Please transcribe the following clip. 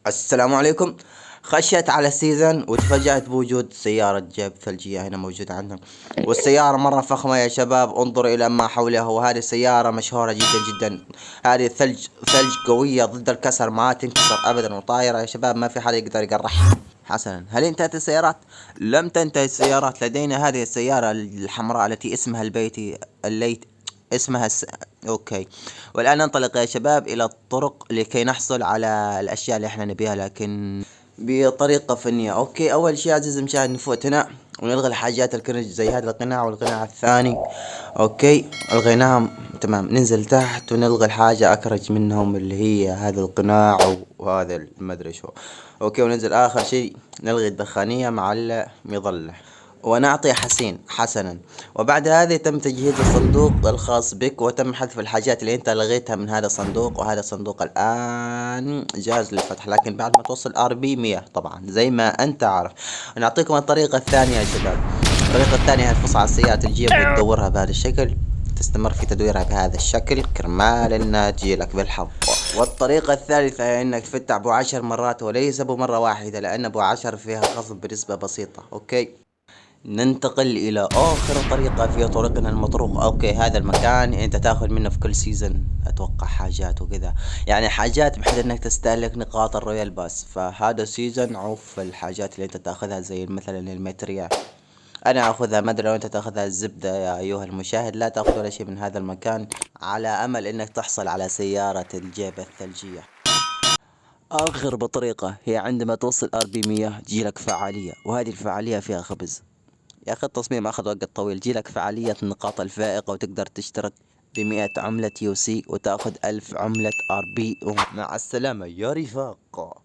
السلام عليكم. خشيت على السيزن وتفاجأت بوجود سيارة جيب ثلجية هنا موجودة عندنا، والسيارة مرة فخمة يا شباب. انظروا إلى ما حولها، وهذه السيارة مشهورة جدا جدا. هذه ثلج قوية ضد الكسر، ما تنكسر أبدا، وطايرة يا شباب، ما في حد يقدر يقرحها. حسنا، هل انتهت السيارات؟ لم تنتهي السيارات. لدينا هذه السيارة الحمراء التي اسمها البيتي الليت اسمها اوكي. والآن ننطلق يا شباب إلى الطرق لكي نحصل على الأشياء اللي احنا نبيها، لكن بطريقة فنية. اوكي، أول شيء عزيزي المشاهد نفوت هنا ونلغي الحاجات الكرنج زي هذا القناع والقناع الثاني. اوكي، الغيناهم تمام. ننزل تحت ونلغي الحاجة أكرج منهم اللي هي هذا القناع وهذا المدري شو. اوكي، وننزل آخر شيء نلغي الدخانية مع المظلة ونعطي حسنا. وبعد هذا يتم تجهيز الصندوق الخاص بك، وتم حذف الحاجات اللي انت لغيتها من هذا الصندوق. وهذا الصندوق الآن جاهز للفتح، لكن بعد ما توصل RB 100 طبعا زي ما انت عارف. نعطيكم الطريقة الثانية يا شباب. الطريقة الثانية هي تفصل على السيارة، تجيب وتدورها بهذا الشكل، تستمر في تدويرها بهذا الشكل كرمال انها تجي لك بالحظ. والطريقة الثالثة هي انك تفتح ابو 10 مرات وليس ابو مرة واحدة، لان ابو 10 فيها خصم بنسبة بسيطة. اوكي، ننتقل الى اخر طريقة في طرقنا المطروق. اوكي، هذا المكان انت تاخذ منه في كل سيزن اتوقع حاجات وكذا، يعني حاجات بحيث انك تستهلك نقاط الرويال باس. فهذا سيزن عوف الحاجات اللي انت تاخذها زي مثلا المتريا، انا اخذها. ما ادري لو انت تاخذها الزبدة يا ايها المشاهد. لا تاخذ ولا شيء من هذا المكان على امل انك تحصل على سيارة الجيب الثلجية. اخر بطريقة هي عندما توصل RB 100 تجيلك فعالية، وهذه الفعالية فيها خبز. يا أخي التصميم أخذ وقت طويل. جيلك فعالية النقاط الفائقة، وتقدر تشترك ب100 عملة UC وتأخذ 1000 عملة RB. مع السلامة يا رفاق.